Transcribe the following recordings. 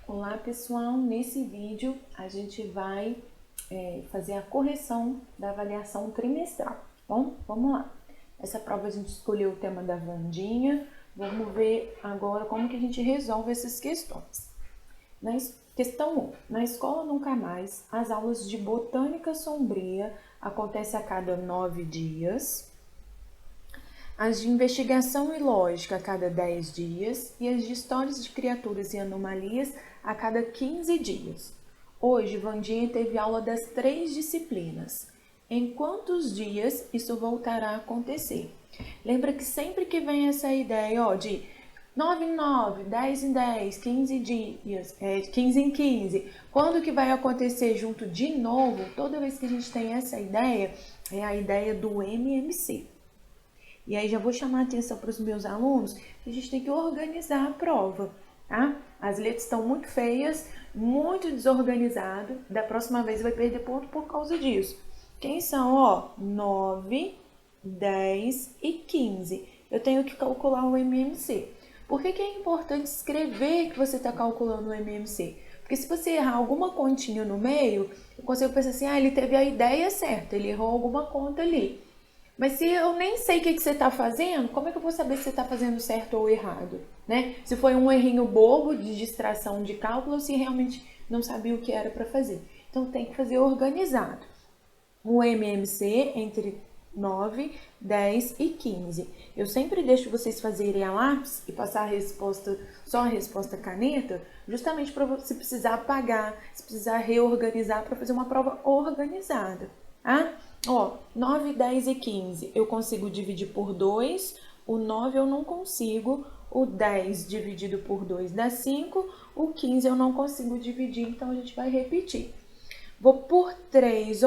Olá pessoal, nesse vídeo a gente vai fazer a correção da avaliação trimestral. Bom, vamos lá. Essa prova a gente escolheu o tema da Wandinha. Vamos ver agora como que a gente resolve essas questões. Questão 1. Na escola nunca mais, as aulas de botânica sombria acontecem a cada 9 dias. As de investigação e lógica a cada 10 dias e as de histórias de criaturas e anomalias a cada 15 dias. Hoje, Wandinha teve aula das 3 disciplinas. Em quantos dias isso voltará a acontecer? Lembra que sempre que vem essa ideia de 9 em 9, 10 em 10, 15 dias, 15 em 15, quando que vai acontecer junto de novo? Toda vez que a gente tem essa ideia, é a ideia do MMC. E aí já vou chamar a atenção para os meus alunos que a gente tem que organizar a prova, tá? As letras estão muito feias, muito desorganizado. Da próxima vez vai perder ponto por causa disso. Quem são? 9, 10 e 15. Eu tenho que calcular o MMC. Por que é importante escrever que você está calculando o MMC? Porque se você errar alguma continha no meio, eu consigo pensar assim, ele teve a ideia certa, ele errou alguma conta ali. Mas se eu nem sei o que você está fazendo, como é que eu vou saber se você está fazendo certo ou errado? Né? Se foi um errinho bobo de distração de cálculo ou se realmente não sabia o que era para fazer. Então tem que fazer organizado. O MMC entre 9, 10 e 15. Eu sempre deixo vocês fazerem a lápis e passar a resposta, só a resposta caneta, justamente para se precisar apagar, se precisar reorganizar para fazer uma prova organizada. Tá? 9, 10 e 15 eu consigo dividir por 2, o 9 eu não consigo, o 10 dividido por 2 dá 5, o 15 eu não consigo dividir, então a gente vai repetir. Vou por 3,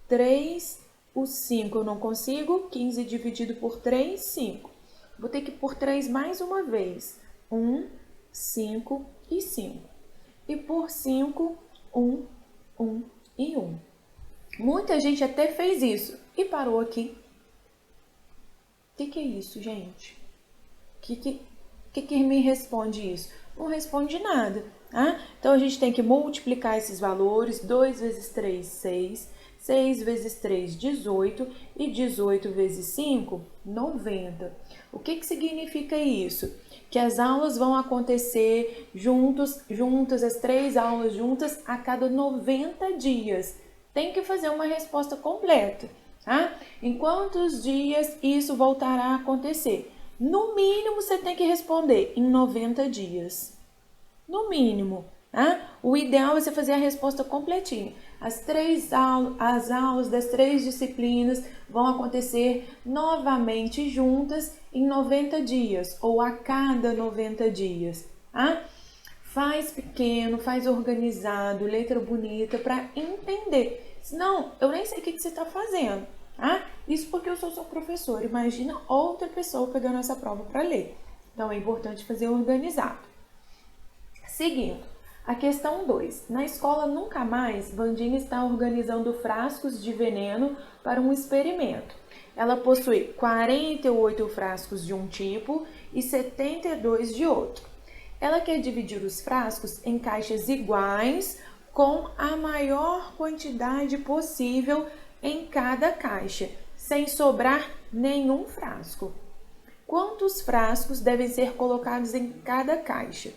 3, o 5 eu não consigo, 15 dividido por 3, 5. Vou ter que ir por 3 mais uma vez, 1, 5 e 5. E por 5, 1, 1 e 1. Muita gente até fez isso e parou aqui. O que é isso, gente? Que me responde isso? Não responde nada, tá? Então, a gente tem que multiplicar esses valores. 2 vezes 3, 6. 6 vezes 3, 18. E 18 vezes 5, 90. O que significa isso? Que as aulas vão acontecer juntas, as 3 aulas juntas a cada 90 dias. Tem que fazer uma resposta completa, tá? Em quantos dias isso voltará a acontecer? No mínimo, você tem que responder em 90 dias. No mínimo, tá? O ideal é você fazer a resposta completinha. As aulas das 3 disciplinas vão acontecer novamente juntas em 90 dias ou a cada 90 dias, tá? Faz pequeno, faz organizado, letra bonita para entender. Senão, eu nem sei o que você está fazendo. Tá? Isso porque eu sou seu professor. Imagina outra pessoa pegando essa prova para ler. Então, é importante fazer organizado. Seguindo, a questão 2. Na escola nunca mais, Wandinha está organizando frascos de veneno para um experimento. Ela possui 48 frascos de um tipo e 72 de outro. Ela quer dividir os frascos em caixas iguais com a maior quantidade possível em cada caixa, sem sobrar nenhum frasco. Quantos frascos devem ser colocados em cada caixa?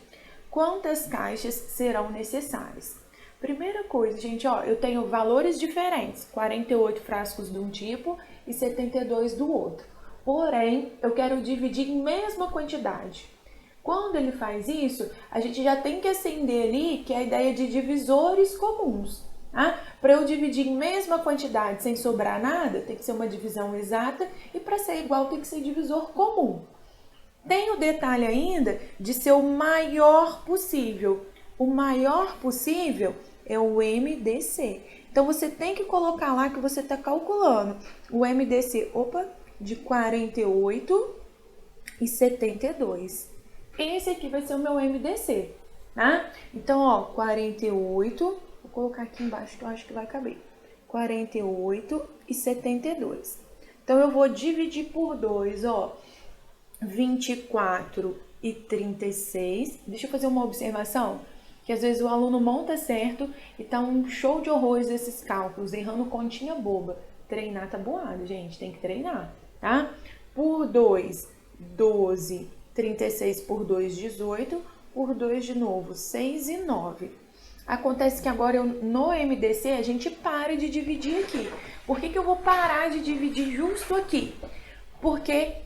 Quantas caixas serão necessárias? Primeira coisa, gente, eu tenho valores diferentes, 48 frascos de um tipo e 72 do outro. Porém, eu quero dividir em mesma quantidade. Quando ele faz isso, a gente já tem que acender ali que é a ideia de divisores comuns. Tá? Para eu dividir em mesma quantidade sem sobrar nada, tem que ser uma divisão exata e para ser igual tem que ser divisor comum. Tem o detalhe ainda de ser o maior possível. O maior possível é o MDC. Então, você tem que colocar lá que você está calculando o MDC, de 48 e 72. Esse aqui vai ser o meu MDC, tá? Então, 48, vou colocar aqui embaixo que eu acho que vai caber. 48 e 72. Então, eu vou dividir por 2, 24 e 36. Deixa eu fazer uma observação. que às vezes o aluno monta certo e tá um show de horrores esses cálculos, errando continha boba. Treinar tá boado, gente, tem que treinar, tá? Por 2, 12, 36 por 2, 18, por 2 de novo, 6 e 9. Acontece que agora no MDC a gente para de dividir aqui. Por que eu vou parar de dividir justo aqui? Porque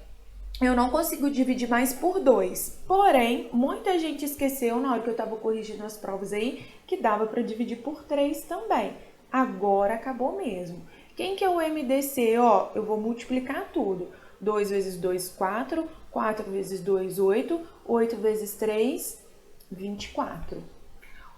eu não consigo dividir mais por 2. Porém, muita gente esqueceu na hora que eu estava corrigindo as provas aí que dava para dividir por 3 também. Agora acabou mesmo. Quem que é o MDC? Ó, eu vou multiplicar tudo. 2 vezes 2, 4. 4 vezes 2, 8. 8 vezes 3, 24.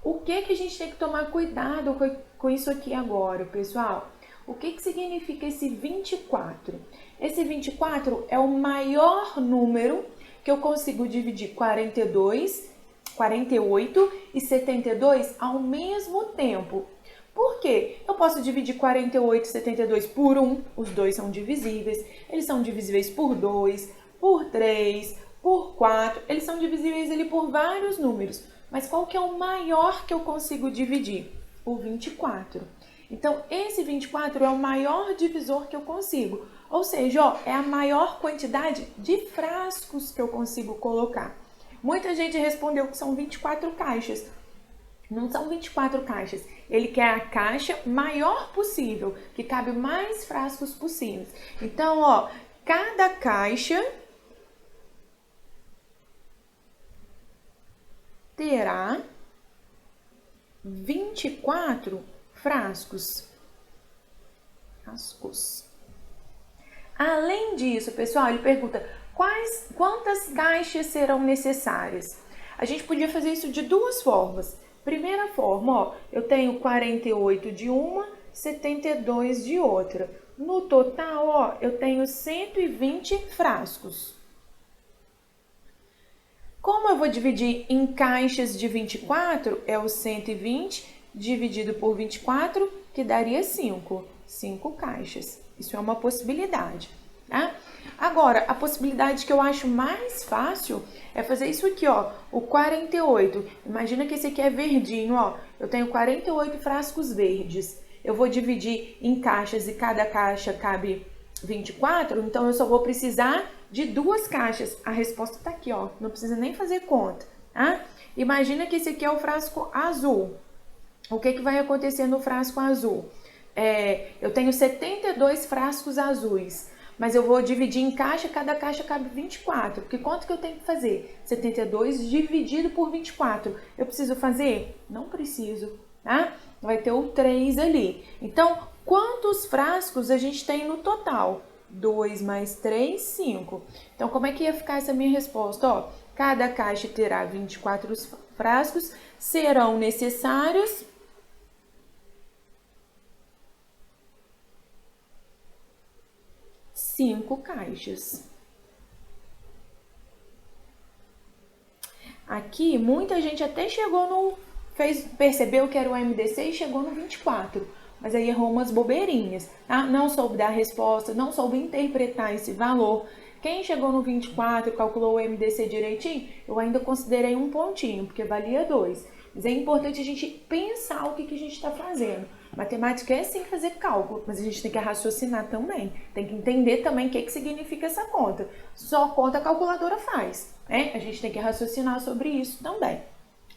O que a gente tem que tomar cuidado com isso aqui agora, pessoal? O que significa esse 24? Esse 24 é o maior número que eu consigo dividir 48 e 72 ao mesmo tempo. Por quê? Eu posso dividir 48 e 72 por 1, os dois são divisíveis. Eles são divisíveis por 2, por 3, por 4. Eles são divisíveis ali por vários números. Mas qual que é o maior que eu consigo dividir? O 24. Então, esse 24 é o maior divisor que eu consigo. Ou seja, ó, é a maior quantidade de frascos que eu consigo colocar. Muita gente respondeu que são 24 caixas. Não são 24 caixas. Ele quer a caixa maior possível, que cabe mais frascos possíveis. Então, ó, cada caixa terá 24 frascos. Além disso, pessoal, ele pergunta quantas caixas serão necessárias? A gente podia fazer isso de duas formas. Primeira forma, ó, eu tenho 48 de uma, 72 de outra. No total, ó, eu tenho 120 frascos. Como eu vou dividir em caixas de 24, é o 120 dividido por 24, que daria 5. 5 caixas. Isso é uma possibilidade, tá? Agora, a possibilidade que eu acho mais fácil é fazer isso aqui, ó. O 48. Imagina que esse aqui é verdinho, ó. Eu tenho 48 frascos verdes. Eu vou dividir em caixas e cada caixa cabe 24, então eu só vou precisar de 2 caixas. A resposta tá aqui, ó. Não precisa nem fazer conta, tá? Imagina que esse aqui é o frasco azul. O que vai acontecer no frasco azul? Eu tenho 72 frascos azuis, mas eu vou dividir em caixa, cada caixa cabe 24. Porque quanto que eu tenho que fazer? 72 dividido por 24. Eu preciso fazer? Não preciso, tá? Vai ter o 3 ali. Então, quantos frascos a gente tem no total? 2 mais 3, 5. Então, como é que ia ficar essa minha resposta? Ó, cada caixa terá 24 frascos, serão necessários 5 caixas. Aqui, muita gente até chegou percebeu que era o MDC e chegou no 24. Mas aí errou umas bobeirinhas, tá? Não soube dar a resposta, não soube interpretar esse valor. Quem chegou no 24 e calculou o MDC direitinho, eu ainda considerei um pontinho, porque valia 2. Mas é importante a gente pensar o que a gente está fazendo. Matemática é sim fazer cálculo, mas a gente tem que raciocinar também. Tem que entender também o que significa essa conta. Só conta a calculadora faz, né? A gente tem que raciocinar sobre isso também.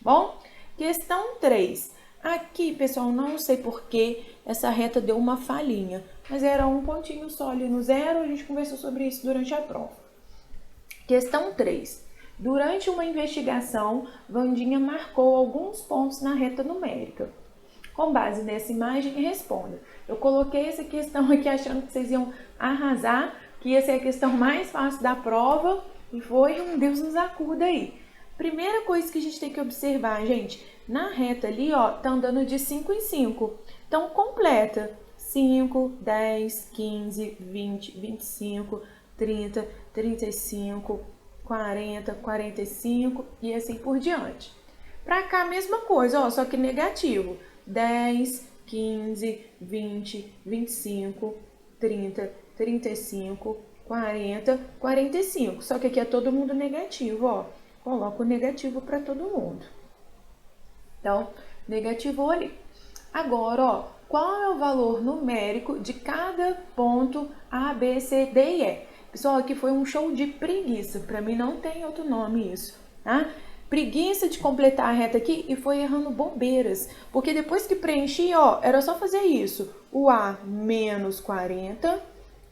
Bom, questão 3. Aqui, pessoal, não sei por que essa reta deu uma falhinha, mas era um pontinho só ali no zero, a gente conversou sobre isso durante a prova. Questão 3. Durante uma investigação, Vandinha marcou alguns pontos na reta numérica. Com base nessa imagem, responda. Eu coloquei essa questão aqui achando que vocês iam arrasar, que ia ser a questão mais fácil da prova, e foi um Deus nos acuda aí. Primeira coisa que a gente tem que observar, gente, na reta ali, ó, tá andando de 5 em 5. Então, completa 5, 10, 15, 20, 25, 30, 35, 40, 45 e assim por diante. Pra cá, mesma coisa, ó, só que negativo. 10, 15, 20, 25, 30, 35, 40, 45. Só que aqui é todo mundo negativo, ó. Coloco o negativo para todo mundo. Então, negativou ali. Agora, ó, qual é o valor numérico de cada ponto A, B, C, D e E? Pessoal, aqui foi um show de preguiça. Para mim não tem outro nome isso, tá? Preguiça de completar a reta aqui e foi errando bobeiras. Porque depois que preenchi, ó, era só fazer isso. O A menos 40,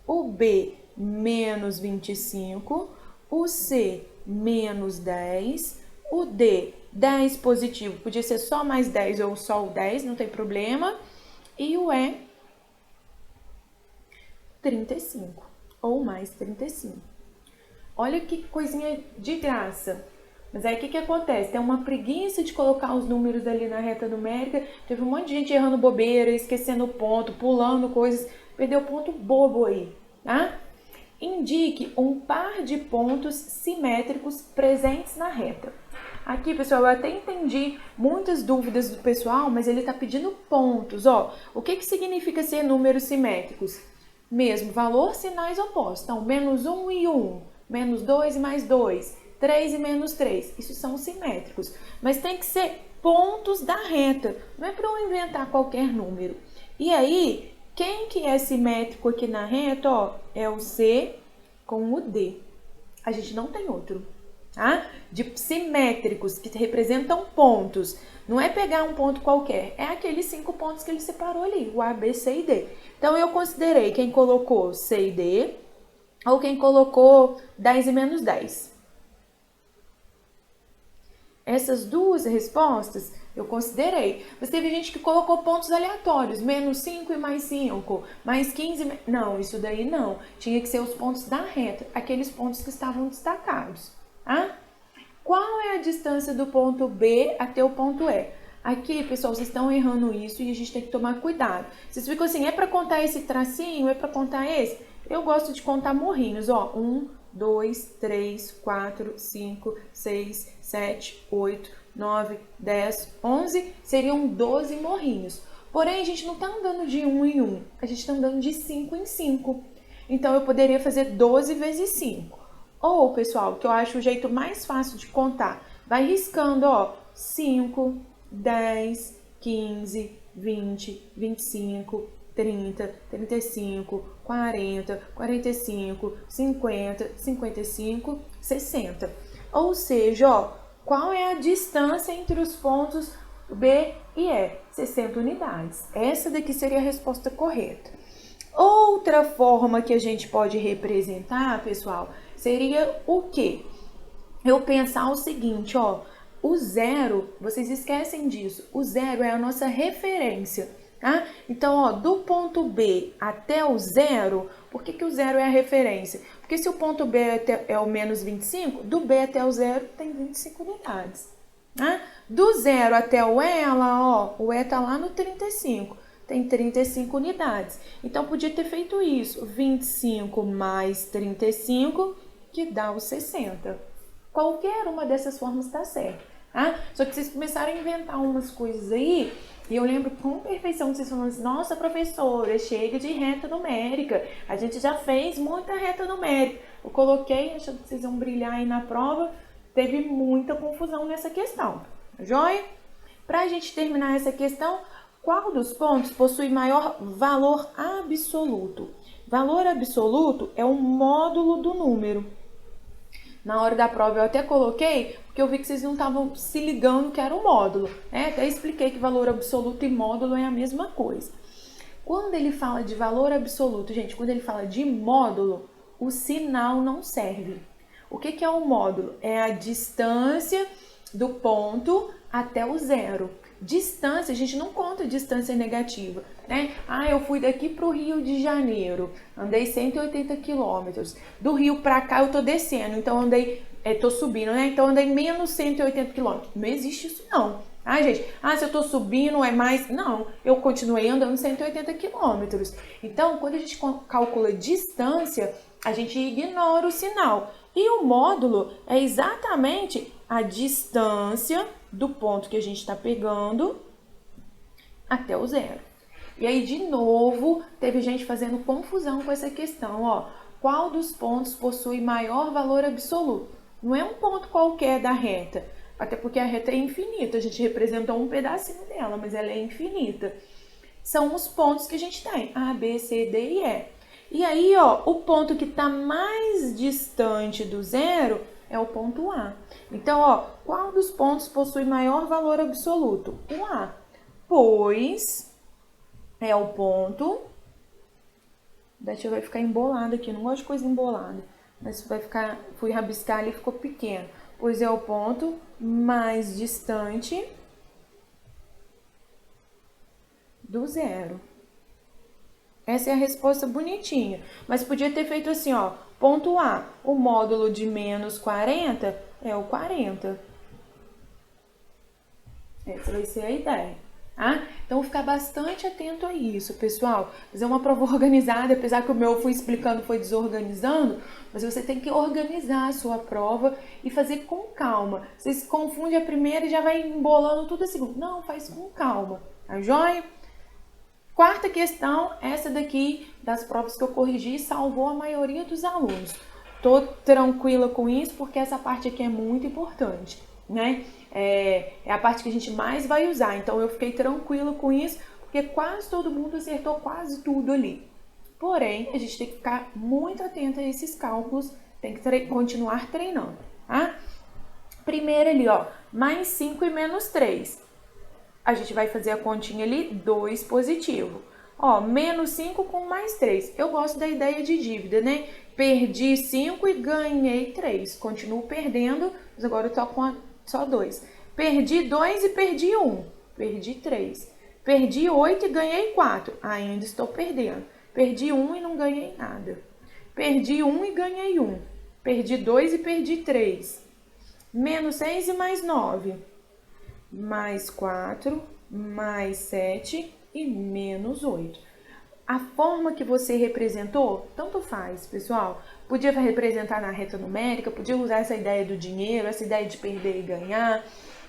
o B menos 25, o C menos 10, o D 10 positivo, podia ser só mais 10 ou só o 10, não tem problema. E o E 35 ou mais 35. Olha que coisinha de graça. Mas aí o que acontece? Tem uma preguiça de colocar os números ali na reta numérica. Teve um monte de gente errando bobeira, esquecendo ponto, pulando coisas. Perdeu ponto bobo aí, tá? Indique um par de pontos simétricos presentes na reta. Aqui, pessoal, eu até entendi muitas dúvidas do pessoal, mas ele está pedindo pontos, ó. O que significa ser números simétricos? Mesmo valor, sinais opostos. Então, menos 1 e 1, menos 2 e mais 2, 3 e menos 3. Isso são simétricos. Mas tem que ser pontos da reta. Não é para eu inventar qualquer número. E aí, quem que é simétrico aqui na reta, ó, é o C com o D. A gente não tem outro, tá? De simétricos, que representam pontos. Não é pegar um ponto qualquer, é aqueles 5 pontos que ele separou ali, o A, B, C e D. Então, eu considerei quem colocou C e D, ou quem colocou 10 e menos 10. Essas duas respostas eu considerei. Mas teve gente que colocou pontos aleatórios, menos 5 e mais 5, mais 15. Não, isso daí não. Tinha que ser os pontos da reta, aqueles pontos que estavam destacados. Tá? Qual é a distância do ponto B até o ponto E? Aqui, pessoal, vocês estão errando isso e a gente tem que tomar cuidado. Vocês ficam assim, é para contar esse tracinho, é para contar esse? Eu gosto de contar morrinhos, ó. 1, 2, 3, 4, 5, 6, 7, 8, 9, 10, 11. Seriam 12 morrinhos. Porém, a gente não está andando de 1 em 1. A gente está andando de 5 em 5. Então, eu poderia fazer 12 vezes 5. Ou, pessoal, que eu acho o jeito mais fácil de contar. Vai riscando, ó. 5, 10, 15, 20, 25, 30, 35, 40, 45, 50, 55, 60. Ou seja, ó, qual é a distância entre os pontos B e E? 60 unidades. Essa daqui seria a resposta correta. Outra forma que a gente pode representar, pessoal, seria o quê? Eu pensar o seguinte, ó, o zero, vocês esquecem disso, o zero é a nossa referência, tá? Então, ó, do ponto B até o zero, por que o zero é a referência? Porque se o ponto B é o menos 25, do B até o zero tem 25 unidades, tá? Do zero até o E, ó, o E tá lá no 35, tem 35 unidades. Então, podia ter feito isso, 25 mais 35, que dá os 60. Qualquer uma dessas formas está certo, tá? Só que vocês começaram a inventar umas coisas aí, e eu lembro com perfeição que vocês falaram assim, nossa, professora, chega de reta numérica, a gente já fez muita reta numérica. Eu coloquei, achando que vocês iam brilhar aí na prova, teve muita confusão nessa questão, joia? Para a gente terminar essa questão, qual dos pontos possui maior valor absoluto? Valor absoluto é o módulo do número. Na hora da prova eu até coloquei, porque eu vi que vocês não estavam se ligando que era o módulo, né? Até expliquei que valor absoluto e módulo é a mesma coisa. Quando ele fala de valor absoluto, gente, quando ele fala de módulo, o sinal não serve. O que é o módulo? É a distância do ponto até o zero. Distância, a gente não conta distância negativa, né? Ah, eu fui daqui para o Rio de Janeiro, andei 180 quilômetros. Do Rio para cá eu tô descendo, então andei, tô subindo, né? Então andei menos 180 quilômetros. Não existe isso não, tá, gente? Ah, se eu tô subindo é mais... Não, eu continuei andando 180 quilômetros. Então, quando a gente calcula distância, a gente ignora o sinal. E o módulo é exatamente a distância do ponto que a gente está pegando até o zero. E aí, de novo, teve gente fazendo confusão com essa questão, ó. Qual dos pontos possui maior valor absoluto? Não é um ponto qualquer da reta. até porque a reta é infinita, a gente representou um pedacinho dela, mas ela é infinita. São os pontos que a gente tem, A, B, C, D e E. E aí, ó, o ponto que está mais distante do zero é o ponto A. Então, ó, qual dos pontos possui maior valor absoluto? O A, pois é o ponto... Deixa eu vai ficar embolado aqui, não gosto de coisa embolada, mas vai ficar, fui rabiscar ali, ficou pequeno. Pois é o ponto mais distante do zero. Essa é a resposta bonitinha. Mas podia ter feito assim, ó. Ponto A, o módulo de menos 40 é o 40. Essa vai ser a ideia. Tá? Então, ficar bastante atento a isso, pessoal. Fazer uma prova organizada, apesar que o meu fui explicando, foi desorganizando, mas você tem que organizar a sua prova e fazer com calma. Você se confunde a primeira e já vai embolando tudo a segunda. Não, faz com calma, tá joia? Quarta questão, essa daqui das provas que eu corrigi salvou a maioria dos alunos. Tô tranquila com isso porque essa parte aqui é muito importante, né? É a parte que a gente mais vai usar, então eu fiquei tranquila com isso porque quase todo mundo acertou quase tudo ali. Porém, a gente tem que ficar muito atento a esses cálculos, tem que continuar treinando, tá? Primeiro ali, ó, mais 5 e menos 3. A gente vai fazer a continha ali, 2 positivo. Ó, menos 5 com mais 3. Eu gosto da ideia de dívida, né? Perdi 5 e ganhei 3. Continuo perdendo, mas agora eu tô com só 2. Perdi 2 e perdi 1. Perdi 3. Perdi 8 e ganhei 4. Ainda estou perdendo. Perdi 1 e não ganhei nada. Perdi 1 e ganhei 1. Perdi 2 e perdi 3. Menos 6 e mais 9. Mais 4, mais 7 e menos 8. A forma que você representou, tanto faz, pessoal. Podia representar na reta numérica, podia usar essa ideia do dinheiro, essa ideia de perder e ganhar,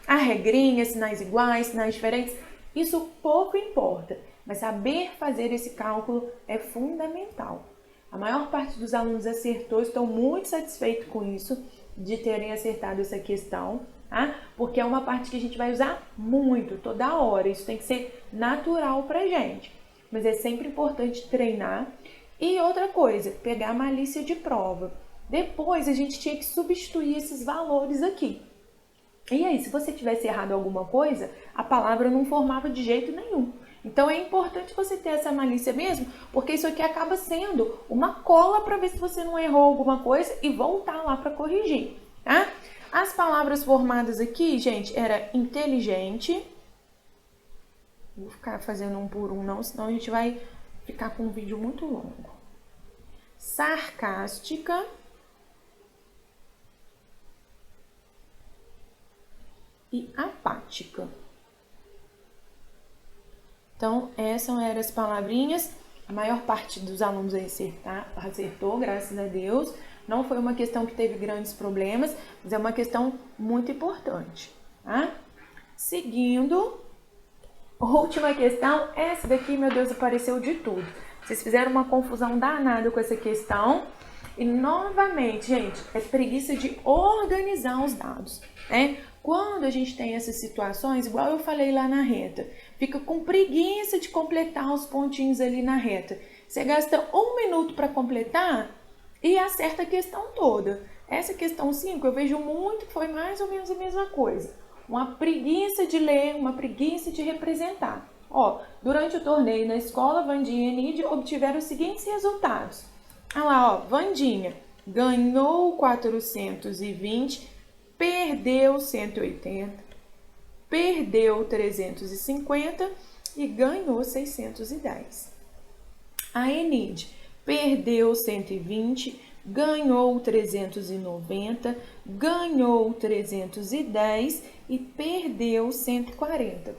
a regrinha, sinais iguais, sinais diferentes. Isso pouco importa, mas saber fazer esse cálculo é fundamental. A maior parte dos alunos acertou, estou muito satisfeito com isso, de terem acertado essa questão. Tá? Porque é uma parte que a gente vai usar muito, toda hora. Isso tem que ser natural pra gente. Mas é sempre importante treinar. E outra coisa, pegar a malícia de prova. Depois a gente tinha que substituir esses valores aqui. E aí, se você tivesse errado alguma coisa, a palavra não formava de jeito nenhum. Então é importante você ter essa malícia mesmo, porque isso aqui acaba sendo uma cola para ver se você não errou alguma coisa e voltar lá para corrigir, tá? As palavras formadas aqui, gente, era inteligente. Vou ficar fazendo um por um não, senão a gente vai ficar com um vídeo muito longo. Sarcástica. E apática. Então, essas eram as palavrinhas. A maior parte dos alunos acertou, graças a Deus. Não foi uma questão que teve grandes problemas, mas é uma questão muito importante, tá? Seguindo, última questão. Essa daqui, meu Deus, apareceu de tudo. Vocês fizeram uma confusão danada com essa questão. E, novamente, gente, é preguiça de organizar os dados, né? Quando a gente tem essas situações, igual eu falei lá na reta, fica com preguiça de completar os pontinhos ali na reta. Você gasta 1 minuto para completar e acerta a questão toda. Essa questão 5 eu vejo muito que foi mais ou menos a mesma coisa. Uma preguiça de ler, uma preguiça de representar. Ó, durante o torneio na escola, Vandinha e Enide obtiveram os seguintes resultados. Olha lá, ó, Vandinha ganhou 420, perdeu 180, perdeu 350 e ganhou 610. A Enide perdeu 120, ganhou 390, ganhou 310 e perdeu 140.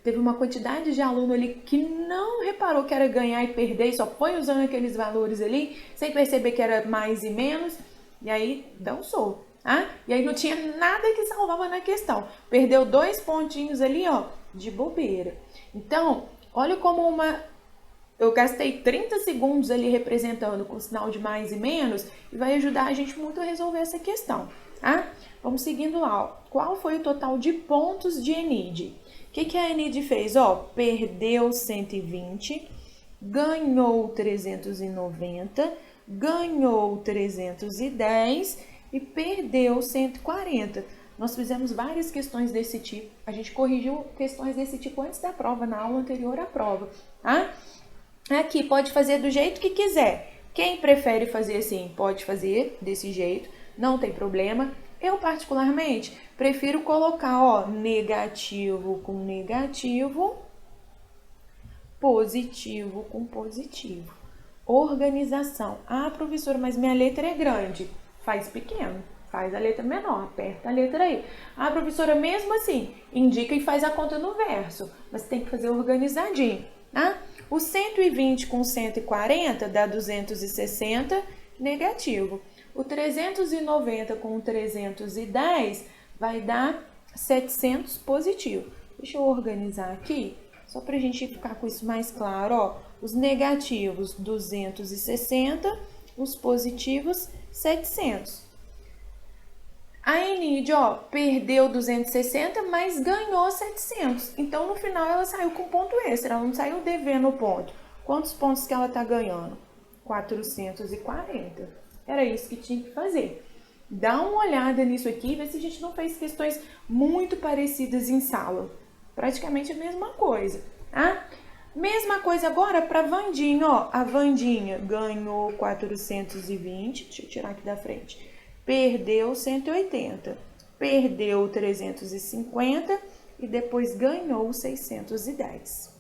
Teve uma quantidade de aluno ali que não reparou que era ganhar e perder e só foi usando aqueles valores ali, sem perceber que era mais e menos, e aí dançou, tá? E aí não tinha nada que salvava na questão. Perdeu 2 pontinhos ali, ó, de bobeira. Então, olha como eu gastei 30 segundos ali representando com sinal de mais e menos e vai ajudar a gente muito a resolver essa questão. tá? Vamos seguindo lá, ó. Qual foi o total de pontos de Enide? O que a Enide fez? Ó, perdeu 120, ganhou 390, ganhou 310 e perdeu 140. Nós fizemos várias questões desse tipo. A gente corrigiu questões desse tipo antes da prova, na aula anterior à prova, tá? Aqui, pode fazer do jeito que quiser. Quem prefere fazer assim, pode fazer desse jeito, não tem problema. Eu, particularmente, prefiro colocar, ó, negativo com negativo, positivo com positivo. Organização. Ah, professora, mas minha letra é grande. Faz pequeno, faz a letra menor, aperta a letra aí. Ah, professora, mesmo assim, indica e faz a conta no verso, mas tem que fazer organizadinho, tá? O 120 com 140 dá 260, negativo. O 390 com 310 vai dar 700, positivo. Deixa eu organizar aqui, só para a gente ficar com isso mais claro, ó. Os negativos, 260, os positivos, 700. A Enide, ó, perdeu 260, mas ganhou 700. Então, no final, ela saiu com ponto extra, ela não saiu devendo ponto. Quantos pontos que ela tá ganhando? 440. Era isso que tinha que fazer. Dá uma olhada nisso aqui, vê se a gente não fez questões muito parecidas em sala. Praticamente a mesma coisa, tá? Mesma coisa agora para Vandinha, ó. A Vandinha ganhou 420, deixa eu tirar aqui da frente. Perdeu 180, perdeu 350 e depois ganhou 610.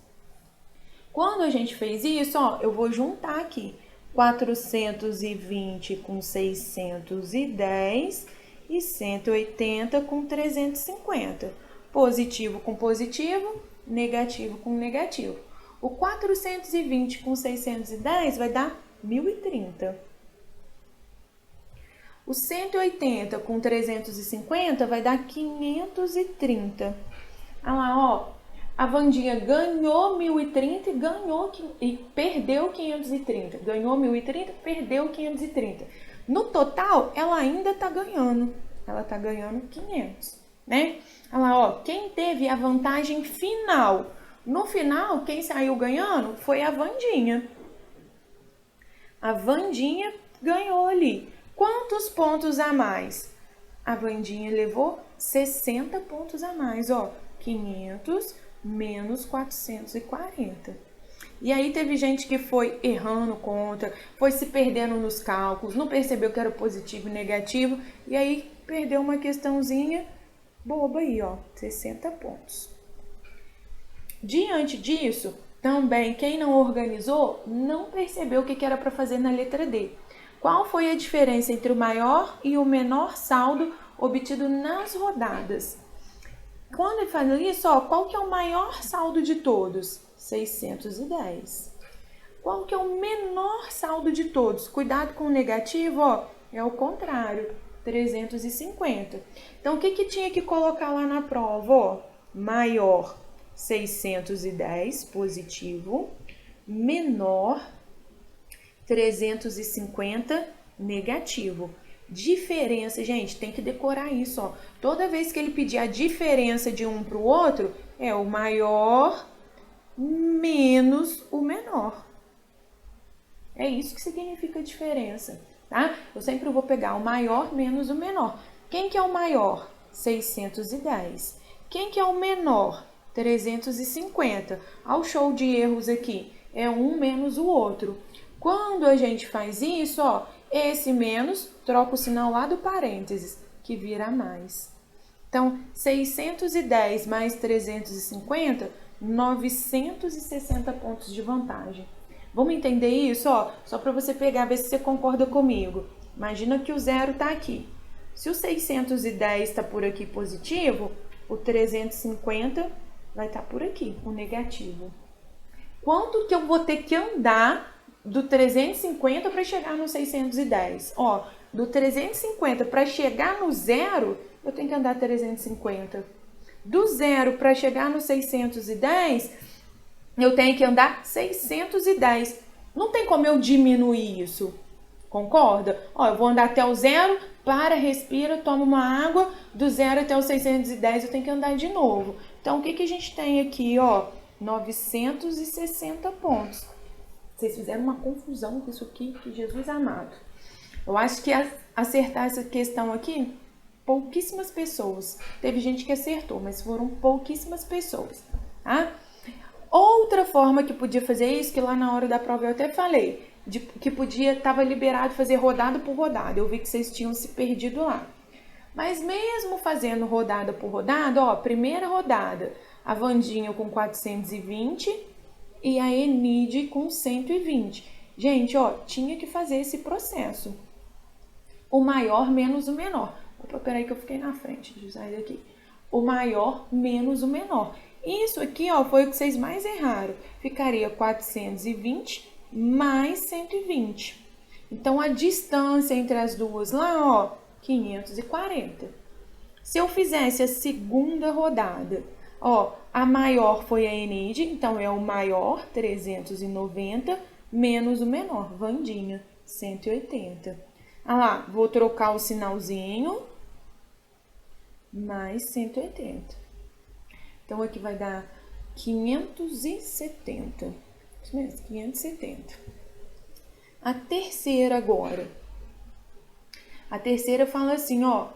Quando a gente fez isso, ó, eu vou juntar aqui 420 com 610 e 180 com 350. Positivo com positivo, negativo com negativo. O 420 com 610 vai dar 1030. O 180 com 350 vai dar 530. Olha lá, ó. A Vandinha ganhou 1030 e perdeu 530. Ganhou 1030, perdeu 530. No total, ela ainda tá ganhando. Ela tá ganhando 500, né? Olha lá, ó. Quem teve a vantagem final? No final, quem saiu ganhando foi a Vandinha. A Vandinha ganhou ali. Quantos pontos a mais? A Vandinha levou 60 pontos a mais, ó. 500 menos 440. E aí teve gente que foi errando conta, foi se perdendo nos cálculos, não percebeu que era positivo e negativo, e aí perdeu uma questãozinha boba aí, ó, 60 pontos. Diante disso, também quem não organizou não percebeu o que era para fazer na letra D. Qual foi a diferença entre o maior e o menor saldo obtido nas rodadas? Quando ele faz isso, ó, qual que é o maior saldo de todos? 610. Qual que é o menor saldo de todos? Cuidado com o negativo, ó, é o contrário, 350. Então, o que tinha que colocar lá na prova, ó? Maior, 610, positivo, menor, 350, negativo. Diferença, gente, tem que decorar isso, ó. Toda vez que ele pedir a diferença de um para o outro, é o maior menos o menor. É isso que significa diferença, tá? Eu sempre vou pegar o maior menos o menor. Quem que é o maior? 610. Quem que é o menor? 350. Olha o show de erros aqui. É um menos o outro. Quando a gente faz isso, ó, esse menos, troca o sinal lá do parênteses, que vira mais. Então, 610 mais 350, 960 pontos de vantagem. Vamos entender isso, ó? Só para você pegar, ver se você concorda comigo. Imagina que o zero tá aqui. Se o 610 está por aqui positivo, o 350 vai estar por aqui, o negativo. Quanto que eu vou ter que andar do 350 para chegar no 610? Ó, do 350 para chegar no zero, eu tenho que andar 350. Do zero para chegar no 610, eu tenho que andar 610. Não tem como eu diminuir isso. Concorda? Ó, eu vou andar até o 0, para, respira, toma uma água, do 0 até o 610 eu tenho que andar de novo. Então, o que a gente tem aqui, ó? 960 pontos. Vocês fizeram uma confusão com isso aqui, que Jesus amado. Eu acho que acertar essa questão aqui, pouquíssimas pessoas. Teve gente que acertou, mas foram pouquíssimas pessoas, tá? Outra forma que podia fazer isso, que lá na hora da prova eu até falei, que estava liberado fazer rodada por rodada. Eu vi que vocês tinham se perdido lá. Mas mesmo fazendo rodada por rodada, ó, primeira rodada, a Vandinha com 420 e a Enide com 120. Gente, ó, tinha que fazer esse processo. O maior menos o menor. Opa, peraí que eu fiquei na frente, deixa eu sair daqui. O maior menos o menor. Isso aqui, ó, foi o que vocês mais erraram. Ficaria 420 mais 120. Então, a distância entre as duas lá, ó, 540. Se eu fizesse a segunda rodada, ó, a maior foi a Enide, então é o maior, 390, menos o menor, Vandinha, 180. Ah lá, vou trocar o sinalzinho, mais 180. Então, aqui vai dar 570. Isso mesmo, 570. A terceira agora. A terceira fala assim, ó,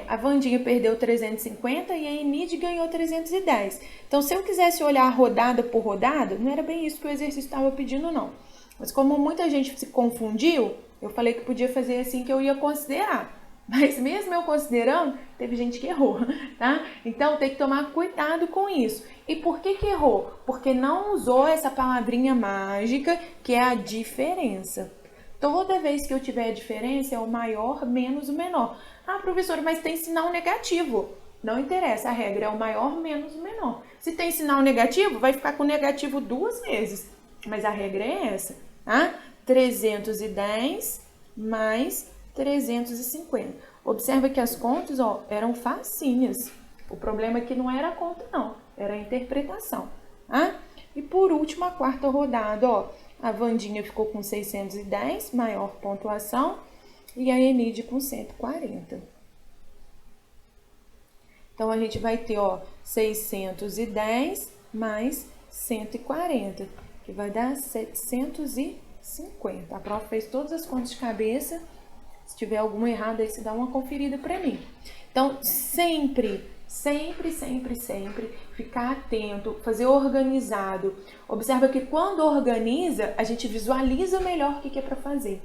a Vandinha perdeu 350 e a Enide ganhou 310. Então, se eu quisesse olhar rodada por rodada, não era bem isso que o exercício estava pedindo, não. Mas como muita gente se confundiu, eu falei que podia fazer assim que eu ia considerar. Mas mesmo eu considerando, teve gente que errou, tá? Então, tem que tomar cuidado com isso. E por que errou? Porque não usou essa palavrinha mágica, que é a diferença. Toda vez que eu tiver a diferença, é o maior menos o menor. Ah, professor, mas tem sinal negativo. Não interessa, a regra é o maior menos o menor. Se tem sinal negativo, vai ficar com negativo 2 vezes. Mas a regra é essa, tá? 310 mais 350. Observa que as contas, ó, eram facinhas. O problema é que não era a conta, não. Era a interpretação, tá? E por último, a quarta rodada, ó. A Vandinha ficou com 610, maior pontuação, e a Enide com 140. Então, a gente vai ter, ó, 610 mais 140, que vai dar 750. A prova fez todas as contas de cabeça. Se tiver alguma errada aí, você dá uma conferida para mim. Então, sempre ficar atento, fazer organizado. Observa que quando organiza, a gente visualiza melhor o que é para fazer.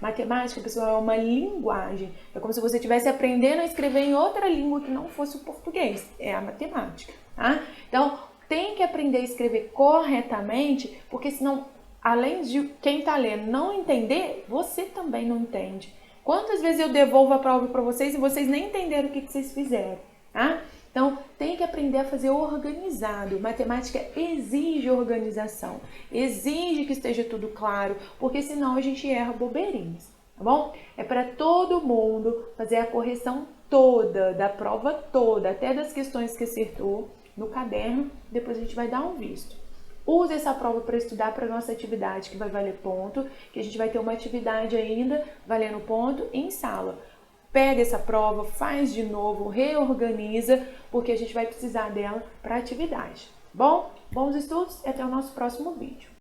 Matemática, pessoal, é uma linguagem. É como se você estivesse aprendendo a escrever em outra língua que não fosse o português. É a matemática, tá? Então, tem que aprender a escrever corretamente, porque senão, além de quem está lendo não entender, você também não entende. Quantas vezes eu devolvo a prova para vocês e vocês nem entenderam o que vocês fizeram, tá? Então, tem que aprender a fazer organizado. Matemática exige organização, exige que esteja tudo claro, porque senão a gente erra bobeirinhas, tá bom? É para todo mundo fazer a correção toda, da prova toda, até das questões que acertou no caderno, depois a gente vai dar um visto. Use essa prova para estudar para a nossa atividade, que vai valer ponto, que a gente vai ter uma atividade ainda valendo ponto em sala. Pega essa prova, faz de novo, reorganiza, porque a gente vai precisar dela para a atividade. Bom, bons estudos e até o nosso próximo vídeo.